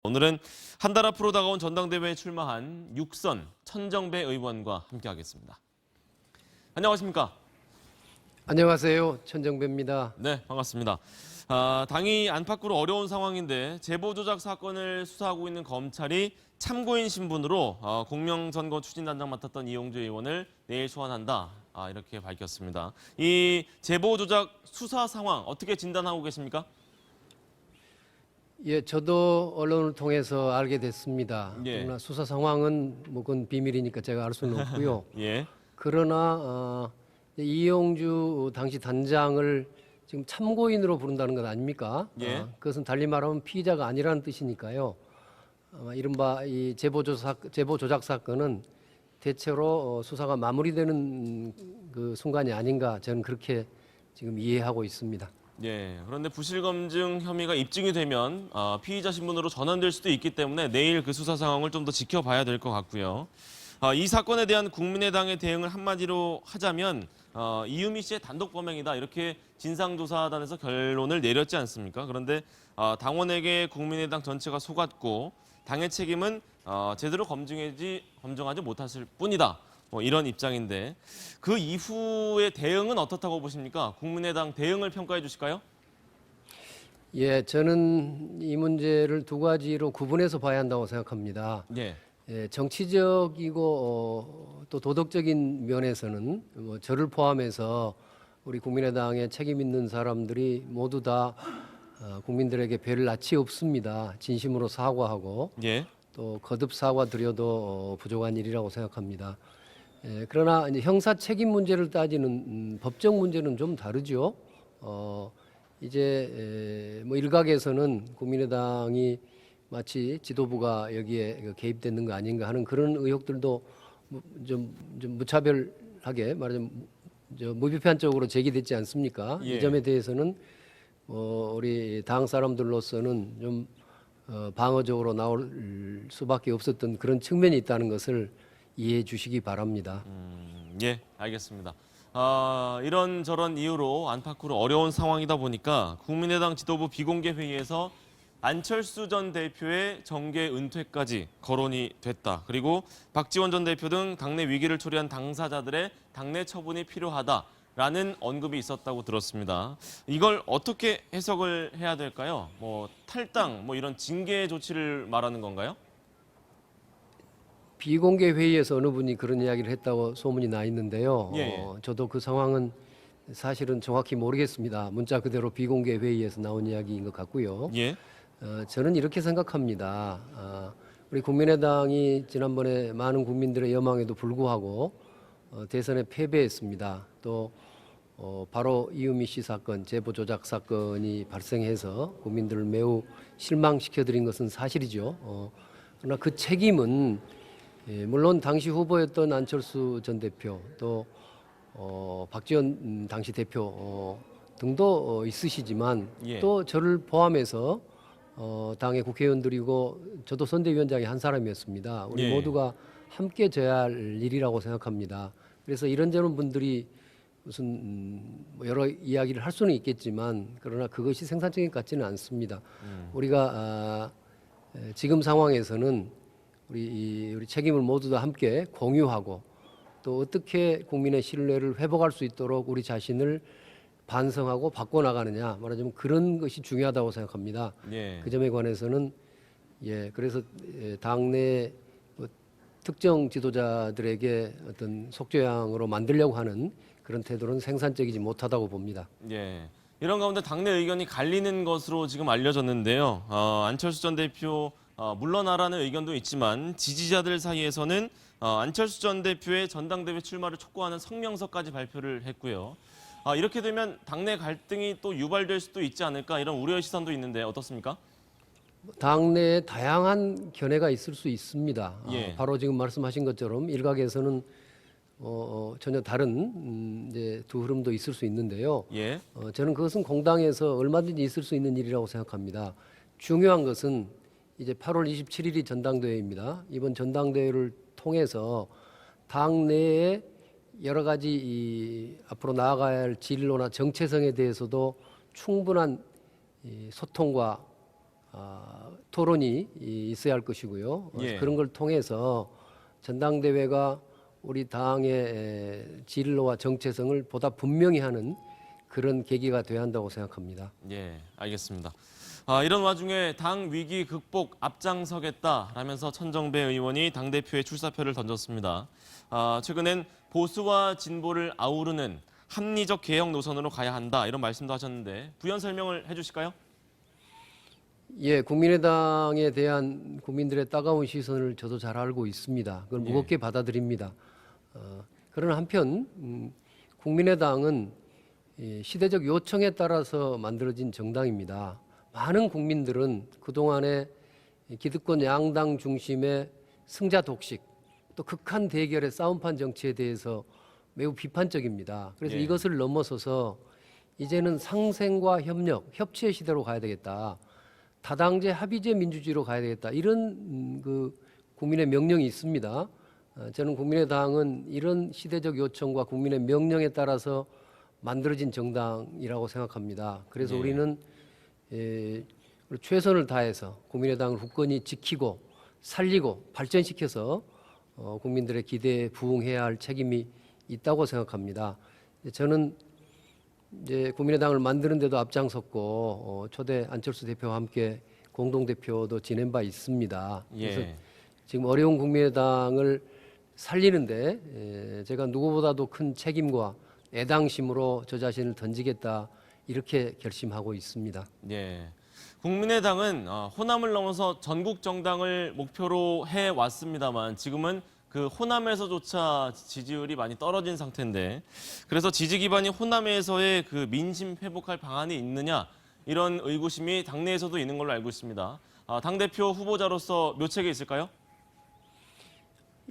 오늘은 한 달 앞으로 다가온 전당대회에 출마한 육선 천정배 의원과 함께하겠습니다. 안녕하십니까? 안녕하세요. 천정배입니다. 네, 반갑습니다. 당이 안팎으로 어려운 상황인데 제보 조작 사건을 수사하고 있는 검찰이 참고인 신분으로 공명선거 추진단장 맡았던 이용주 의원을 내일 소환한다. 이렇게 밝혔습니다. 이 제보 조작 수사 상황 어떻게 진단하고 계십니까? 예, 저도 언론을 통해서 알게 됐습니다. 예. 그러나 수사 상황은 뭐 그건 비밀이니까 제가 알 수는 없고요. 예. 그러나 이용주 당시 단장을 지금 참고인으로 부른다는 것 아닙니까? 예. 그것은 달리 말하면 피의자가 아니라는 뜻이니까요. 이른바 이 제보 조작 사건은 대체로 수사가 마무리되는 그 순간이 아닌가 저는 그렇게 지금 이해하고 있습니다. 예, 그런데 부실검증 혐의가 입증이 되면 피의자 신분으로 전환될 수도 있기 때문에 내일 그 수사 상황을 좀 더 지켜봐야 될 것 같고요. 이 사건에 대한 국민의당의 대응을 한마디로 하자면 이유미 씨의 단독 범행이다 이렇게 진상조사단에서 결론을 내렸지 않습니까? 그런데 당원에게 국민의당 전체가 속았고 당의 책임은 제대로 검증하지 못했을 뿐이다. 이런 입장인데 그 이후의 대응은 어떻다고 보십니까? 국민의당 대응을 평가해 주실까요? 예, 저는 이 문제를 두 가지로 구분해서 봐야 한다고 생각합니다. 예. 예, 정치적이고 또 도덕적인 면에서는 뭐 저를 포함해서 우리 국민의당에 책임 있는 사람들이 모두 다 국민들에게 별 낯이 없습니다. 진심으로 사과하고 예. 또 거듭 사과드려도 부족한 일이라고 생각합니다. 예, 그러나 이제 형사 책임 문제를 따지는 법적 문제는 좀 다르죠. 이제 뭐 일각에서는 국민의당이 마치 지도부가 여기에 개입되는 거 아닌가 하는 그런 의혹들도 좀 무차별하게 말하자면 무비판적으로 제기됐지 않습니까? 예. 이 점에 대해서는 우리 당 사람들로서는 좀 방어적으로 나올 수밖에 없었던 그런 측면이 있다는 것을 이해해 주시기 바랍니다. 예, 알겠습니다. 이런저런 이유로 안팎으로 어려운 상황이다 보니까 국민의당 지도부 비공개 회의에서 안철수 전 대표의 정계 은퇴까지 거론이 됐다. 그리고 박지원 전 대표 등 당내 위기를 초래한 당사자들의 당내 처분이 필요하다라는 언급이 있었다고 들었습니다. 이걸 어떻게 해석을 해야 될까요? 탈당, 이런 징계 조치를 말하는 건가요? 비공개 회의에서 어느 분이 그런 이야기를 했다고 소문이 나 있는데요. 예. 저도 그 상황은 사실은 정확히 모르겠습니다. 문자 그대로 비공개 회의에서 나온 이야기인 것 같고요. 예. 저는 이렇게 생각합니다. 우리 국민의당이 지난번에 많은 국민들의 여망에도 불구하고 대선에 패배했습니다. 또 바로 이유미 씨 사건, 제보 조작 사건이 발생해서 국민들을 매우 실망시켜드린 것은 사실이죠. 그러나 그 책임은 물론 당시 후보였던 안철수 전 대표 또 박지원 당시 대표 등도 있으시지만 예. 또 저를 포함해서 당의 국회의원들이고 저도 선대위원장의 한 사람이었습니다. 우리 예. 모두가 함께 져야 할 일이라고 생각합니다. 그래서 이런저런 분들이 무슨 여러 이야기를 할 수는 있겠지만 그러나 그것이 생산적인 것 같지는 않습니다. 우리가 지금 상황에서는 우리 책임을 모두 다 함께 공유하고 또 어떻게 국민의 신뢰를 회복할 수 있도록 우리 자신을 반성하고 바꿔나가느냐 말하자면 그런 것이 중요하다고 생각합니다. 예. 그 점에 관해서는 그래서 당내 특정 지도자들에게 어떤 속죄양으로 만들려고 하는 그런 태도는 생산적이지 못하다고 봅니다. 예. 이런 가운데 당내 의견이 갈리는 것으로 지금 알려졌는데요. 안철수 전 대표 물러나라는 의견도 있지만 지지자들 사이에서는 안철수 전 대표의 전당대회 출마를 촉구하는 성명서까지 발표를 했고요. 이렇게 되면 당내 갈등이 또 유발될 수도 있지 않을까 이런 우려의 시선도 있는데 어떻습니까? 당내에 다양한 견해가 있을 수 있습니다. 예. 바로 지금 말씀하신 것처럼 일각에서는 전혀 다른 이제 두 흐름도 있을 수 있는데요. 예. 저는 그것은 공당에서 얼마든지 있을 수 있는 일이라고 생각합니다. 중요한 것은 이제 8월 27일이 전당대회입니다. 이번 전당대회를 통해서 당내에 여러 가지 앞으로 나아가야 할 진로나 정체성에 대해서도 충분한 소통과 토론이 있어야 할 것이고요. 예. 그런 걸 통해서 전당대회가 우리 당의 진로와 정체성을 보다 분명히 하는 그런 계기가 돼야 한다고 생각합니다. 예, 알겠습니다. 이런 와중에 당 위기 극복 앞장서겠다라면서 천정배 의원이 당대표에 출사표를 던졌습니다. 최근엔 보수와 진보를 아우르는 합리적 개혁 노선으로 가야 한다 이런 말씀도 하셨는데 부연 설명을 해주실까요? 예, 국민의당에 대한 국민들의 따가운 시선을 저도 잘 알고 있습니다. 그걸 무겁게 받아들입니다. 그러나 한편 국민의당은 시대적 요청에 따라서 만들어진 정당입니다. 많은 국민들은 그동안의 기득권 양당 중심의 승자 독식, 또 극한 대결의 싸움판 정치에 대해서 매우 비판적입니다. 그래서 예. 이것을 넘어서서 이제는 상생과 협력, 협치의 시대로 가야 되겠다. 다당제 합의제 민주주의로 가야 되겠다. 이런 그 국민의 명령이 있습니다. 저는 국민의당은 이런 시대적 요청과 국민의 명령에 따라서 만들어진 정당이라고 생각합니다. 그래서 예. 우리는 최선을 다해서 국민의당을 굳건히 지키고 살리고 발전시켜서 국민들의 기대에 부응해야 할 책임이 있다고 생각합니다. 저는 이제 국민의당을 만드는 데도 앞장섰고 초대 안철수 대표와 함께 공동대표도 지낸 바 있습니다. 그래서 예. 지금 어려운 국민의당을 살리는데 제가 누구보다도 큰 책임과 애당심으로 저 자신을 던지겠다 이렇게 결심하고 있습니다. 예. 국민의당은 호남을 넘어서 전국 정당을 목표로 해 왔습니다만 지금은 그 호남에서조차 지지율이 많이 떨어진 상태인데 그래서 지지 기반이 호남에서의 그 민심 회복할 방안이 있느냐 이런 의구심이 당내에서도 있는 걸로 알고 있습니다. 당대표 후보자로서 묘책이 있을까요?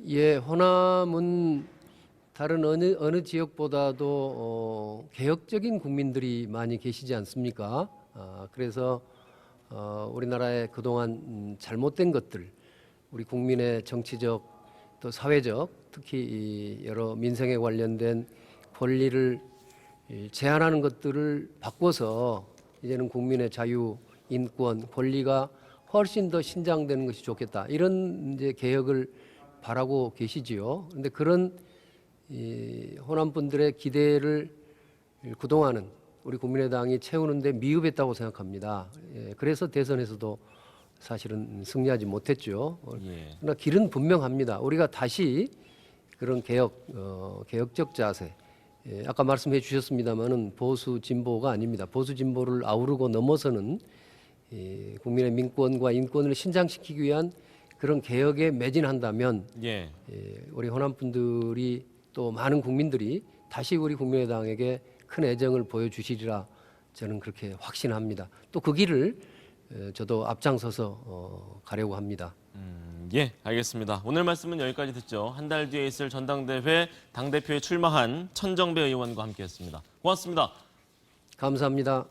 예, 호남은 다른 어느 지역보다도 개혁적인 국민들이 많이 계시지 않습니까? 그래서 우리나라의 그동안 잘못된 것들, 우리 국민의 정치적 또 사회적, 특히 이 여러 민생에 관련된 권리를 제한하는 것들을 바꿔서 이제는 국민의 자유, 인권, 권리가 훨씬 더 신장되는 것이 좋겠다. 이런 이제 개혁을 바라고 계시지요. 그런데 그런 호남 분들의 기대를 그동안은 우리 국민의당이 채우는데 미흡했다고 생각합니다. 그래서 대선에서도 사실은 승리하지 못했죠. 예. 그러나 길은 분명합니다. 우리가 다시 그런 개혁적 자세, 아까 말씀해 주셨습니다마는 보수 진보가 아닙니다. 보수 진보를 아우르고 넘어서는 국민의 민권과 인권을 신장시키기 위한 그런 개혁에 매진한다면 예. 우리 호남 분들이 또 많은 국민들이 다시 우리 국민의당에게 큰 애정을 보여주시리라 저는 그렇게 확신합니다. 또 그 길을 저도 앞장서서 가려고 합니다. 예, 알겠습니다. 오늘 말씀은 여기까지 듣죠. 한 달 뒤에 있을 전당대회 당대표에 출마한 천정배 의원과 함께했습니다. 고맙습니다. 감사합니다.